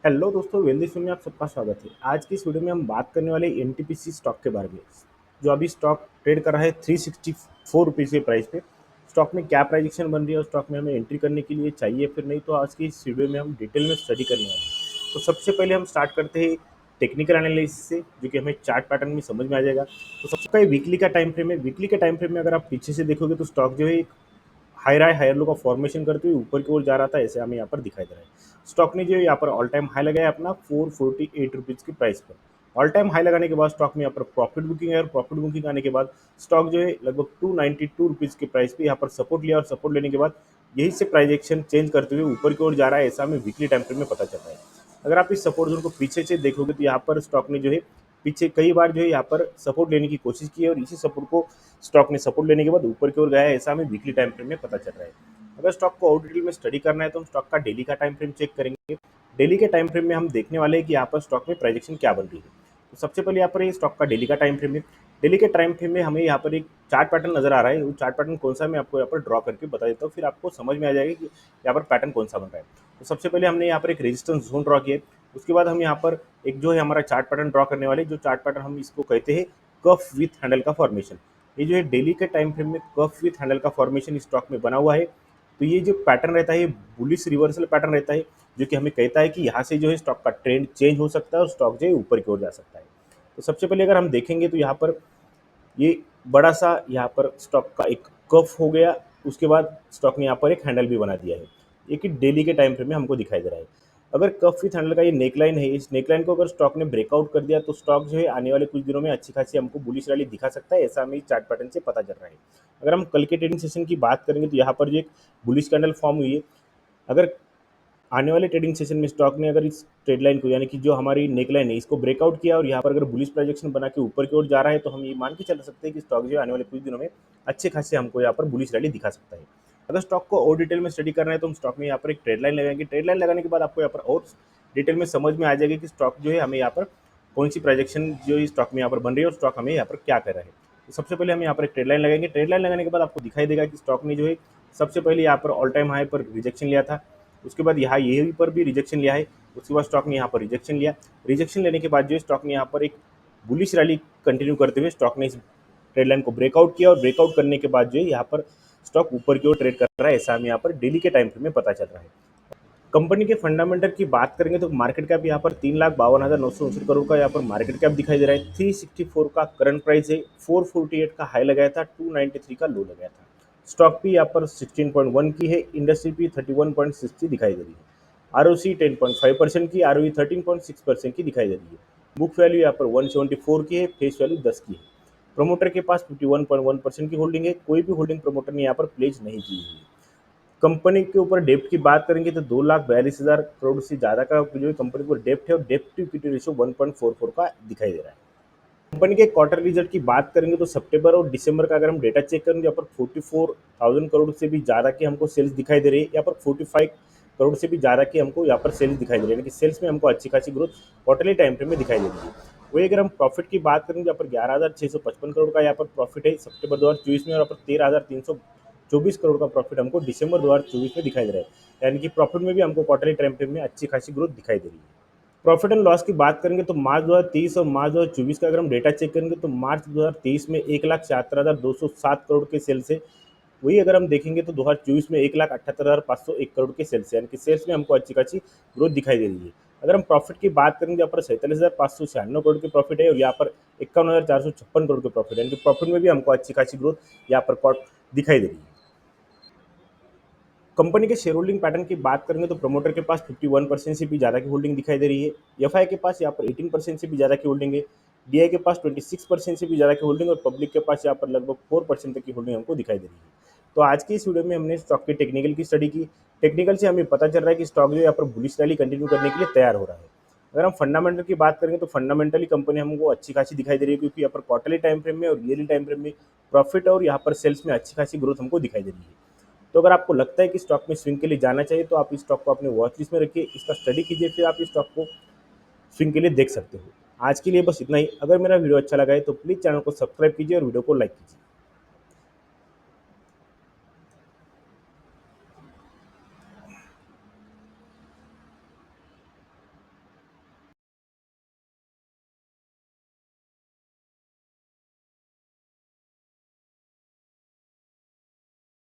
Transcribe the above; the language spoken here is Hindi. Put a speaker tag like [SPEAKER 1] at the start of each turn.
[SPEAKER 1] हेलो दोस्तों, वेल्दी में आप सबका स्वागत है। आज की इस वीडियो में हम बात करने वाले एनटीपीसी स्टॉक के बारे में, जो अभी स्टॉक ट्रेड कर रहा है 364 रुपीज़ के प्राइस पे। स्टॉक में क्या प्राइस एक्शन बन रही है और स्टॉक में हमें एंट्री करने के लिए चाहिए फिर नहीं, तो आज की इस वीडियो में हम डिटेल में स्टडी करने वाले हैं। तो सबसे पहले हम स्टार्ट करते हैं टेक्निकल एनालिसिस से, जो कि हमें चार्ट पैटर्न में समझ में आ जाएगा। तो सबसे पहले वीकली का टाइम फ्रेम है। वीकली के टाइम फ्रेम में अगर आप पीछे से देखोगे तो स्टॉक जो है हायर लो का फॉर्मेशन करते हुए ऊपर की ओर जा रहा था, ऐसे हमें यहाँ पर दिखाई दे रहा है। स्टॉक ने जो है यहाँ पर ऑल टाइम हाई लगाया अपना 448 रुपीज़ की प्राइस पर। ऑल टाइम हाई लगाने के बाद स्टॉक में यहाँ पर प्रॉफिट बुकिंग है, और प्रॉफिट बुकिंग आने के बाद स्टॉक जो है लगभग 292 रुपीज़ की प्राइस पे यहाँ पर सपोर्ट लिया, और सपोर्ट लेने के बाद यही से प्राइस एक्शन चेंज करते हुए ऊपर की ओर जा रहा है, ऐसा हमें वीकली टाइम फ्रेम में पता चलता है। अगर आप इस सपोर्ट जोन को पीछे से देखोगे तो यहाँ पर स्टॉक ने जो है पीछे कई बार जो है यहाँ पर सपोर्ट लेने की कोशिश की है, और इसी सपोर्ट को स्टॉक ने सपोर्ट लेने के बाद ऊपर की ओर गया है, ऐसा हमें वीकली टाइम फ्रेम में पता चल रहा है। अगर स्टॉक को और डिटेल में स्टडी करना है तो हम स्टॉक का डेली का टाइम फ्रेम चेक करेंगे। डेली के टाइम फ्रेम में हम देखने वाले हैं कि यहाँ पर स्टॉक में प्राइजेक्शन क्या बन रही है। तो सबसे पहले यहाँ पर ये स्टॉक का डेली का टाइम फ्रेम है। डेली के टाइम फ्रेम में हमें यहाँ पर एक चार्ट पैटर्न नजर आ रहा है। वो चार्ट पैटर्न कौन सा मैं आपको यहाँ पर ड्रॉ करके बता देता हूँ, फिर आपको समझ में आ जाएगा कि यहाँ पर पैटर्न कौन सा बन रहा है। तो सबसे पहले हमने यहाँ पर एक रेजिस्टेंस जोन ड्रॉ किया है। उसके बाद हम यहाँ पर एक जो है हमारा चार्ट पैटर्न ड्रॉ करने वाले, जो चार्ट पैटर्न हम इसको कहते हैं कफ विथ हैंडल का फॉर्मेशन। ये जो है डेली के टाइम फ्रेम में कफ विथ हैंडल का फॉर्मेशन स्टॉक में बना हुआ है। तो ये जो पैटर्न रहता है, ये बुलिश रिवर्सल पैटर्न रहता है, जो कि हमें कहता है कि यहाँ से जो है स्टॉक का ट्रेंड चेंज हो सकता है और स्टॉक जो है ऊपर की ओर जा सकता है। तो सबसे पहले अगर हम देखेंगे तो यहाँ पर ये बड़ा सा यहाँ पर स्टॉक का एक कफ हो गया। उसके बाद स्टॉक ने यहाँ पर एक हैंडल भी बना दिया है, ये कि डेली के टाइम फ्रेम में हमको दिखाई दे रहा है। अगर कफ विथ हैंडल का ये नेकलाइन है, इस नेकलाइन को अगर स्टॉक ने ब्रेकआउट कर दिया तो स्टॉक जो है आने वाले कुछ दिनों में अच्छी खासी हमको बुलिश रैली दिखा सकता है, ऐसा हमें चार्ट पैटर्न से पता चल रहा है। अगर हम कल के ट्रेडिंग सेशन की बात करेंगे तो यहाँ पर जो एक बुलिश कैंडल फॉर्म हुई है। अगर आने वाले ट्रेडिंग सेशन में स्टॉक ने अगर इस ट्रेड लाइन को, यानी कि जो हमारी नेक लाइन है, इसको ब्रेकआउट किया और यहाँ पर अगर बुलिश प्रोजेक्शन बना के ऊपर की ओर जा रहा है, तो हम ये मान के चल सकते हैं कि स्टॉक जो है आने वाले कुछ दिनों में अच्छे खासे हमको यहाँ पर बुलिश रैली दिखा सकता है। अगर स्टॉक को और डिटेल में स्टडी करना है तो हम स्टॉक में यहाँ पर एक ट्रेड लाइन लगाएंगे। ट्रेड लाइन लगाने के बाद आपको यहाँ पर और डिटेल में समझ में आ जाएगा कि स्टॉक जो है हमें यहाँ पर कौन सी प्रोजेक्शन जो स्टॉक में यहाँ पर बन रही है और स्टॉक हमें यहाँ पर क्या कर रहा है। तो सबसे पहले हम यहाँ पर एक ट्रेड लाइन लगाएंगे। ट्रेड लाइन लगाने के बाद आपको दिखाई देगा कि स्टॉक ने जो है सबसे पहले यहाँ पर ऑल टाइम हाई पर रिजेक्शन लिया था। उसके बाद यहाँ यहीं पर भी रिजेक्शन लिया है। उसके बाद स्टॉक ने यहाँ पर रिजेक्शन लिया। रिजेक्शन लेने के बाद जो है स्टॉक ने यहाँ पर एक बुलिश रैली कंटिन्यू करते हुए स्टॉक ने इस ट्रेड लाइन को ब्रेकआउट किया, और ब्रेकआउट करने के बाद जो है यहाँ पर स्टॉक ऊपर की ओर ट्रेड कर रहा है, ऐसा हमें यहाँ पर डेली के टाइम फ्रेम में पता चल रहा है। कंपनी के फंडामेंटल की बात करेंगे तो मार्केट कैप यहाँ पर 3,52,969 करोड़ का यहाँ पर मार्केट कैप दिखाई दे रहा है। 364 का करंट प्राइस है। 448 का हाई लगाया था, 293 का लो लगाया था। स्टॉक पी यहाँ पर 16.1 की है। इंडस्ट्री पी 31.60 दिखाई दे रही है। आरओसी 10.5% की, आरओई 13.6% की दिखाई दे रही है। बुक वैल्यू यहाँ पर 174 की है, फेस वैल्यू 10 की है। प्रमोटर के पास 51.1% की होल्डिंग है। कोई भी होल्डिंग प्रमोटर ने यहाँ पर प्लेज नहीं की हुई है। कंपनी के ऊपर डेप्ट की बात करेंगे तो 2,42,000 करोड़ से ज़्यादा का जो है कंपनी के ऊपर डेप्ट है, और डेप्ट टू इक्विटी रेशियो 1.44 का दिखाई दे रहा है। कंपनी के क्वार्टर रिजल्ट की बात करेंगे तो सितंबर और दिसंबर का अगर हम डेटा चेक करेंगे, यहाँ पर 44,000 करोड़ से भी ज़्यादा की हमको सेल्स दिखाई दे रही है। यहाँ पर 45 करोड़ से भी ज़्यादा की हमको यहाँ पर सेल्स दिखाई दे रही है, यानी कि सेल्स में हमको अच्छी खासी ग्रोथ क्वार्टरली टाइम फ्रेम में दिखाई दे रही है। वही अगर हम प्रॉफिट की बात करेंगे, यहाँ पर 11,655 करोड़ का यहाँ पर प्रॉफिट है सितंबर 2024 में, और यहाँ पर 13,324 करोड़ का प्रॉफिट हमको दिसंबर 2024 में दिखाई दे रहा है, यानी कि प्रॉफिट में भी हमको क्वार्टरली टाइम फ्रेम में अच्छी खासी ग्रोथ दिखाई दे रही है। प्रॉफिट एंड लॉस की बात करेंगे तो मार्च 2023 और मार्च 2024 का अगर हम डेटा चेक करेंगे तो मार्च 2023 में 1,76,207 करोड़ के सेल्स है। वही अगर हम देखेंगे तो 2024 में 1,78,501 करोड़ के सेल्स है, यानी कि सेल्स में हमको अच्छी खासी ग्रोथ दिखाई दे रही है। अगर हम प्रॉफिट की बात करेंगे, यहाँ पर 47,596 करोड़ के प्रॉफिट है, और यहाँ पर 51,456 करोड़ के प्रॉफिट है, यानी कि प्रॉफिट में भी हमको अच्छी खासी ग्रोथ यहाँ पर दिखाई दे रही है। कंपनी के शेयर होल्डिंग पैटर्न की बात करेंगे तो प्रमोटर के पास 51% से भी ज़्यादा की होल्डिंग दिखाई दे रही है। एफआई के पास यहाँ पर 18% से भी ज़्यादा की होल्डिंग है। डीआई के पास 26% से भी ज़्यादा की होल्डिंग, और पब्लिक के पास यहाँ पर लगभग 4% तक की होल्डिंग हमको दिखाई दे रही है। तो आज की इस वीडियो में हमने स्टॉक के टेक्निकल की स्टडी की। टेक्निकल से हमें पता चल रहा है कि स्टॉक जो है यहाँ पर बुलिश रैली कंटिन्यू करने के लिए तैयार हो रहा है। अगर हम फंडामेंटल की बात करेंगे तो फंडामेंटली कंपनी हमको अच्छी खासी दिखाई दे रही है, क्योंकि यहाँ पर क्वार्टरली टाइम फ्रेम में और ईयरली टाइम फ्रेम में प्रॉफिट और यहाँ पर सेल्स में अच्छी खासी ग्रोथ हमको दिखाई दे रही है। तो अगर आपको लगता है कि स्टॉक में स्विंग के लिए जाना चाहिए तो आप इस स्टॉक को अपने वॉच लिस्ट में रखिए, इसका स्टडी कीजिए, फिर आप इस स्टॉक को स्विंग के लिए देख सकते हो। आज के लिए बस इतना ही। अगर मेरा वीडियो अच्छा लगा है तो प्लीज़ चैनल को सब्सक्राइब कीजिए और वीडियो को लाइक कीजिए।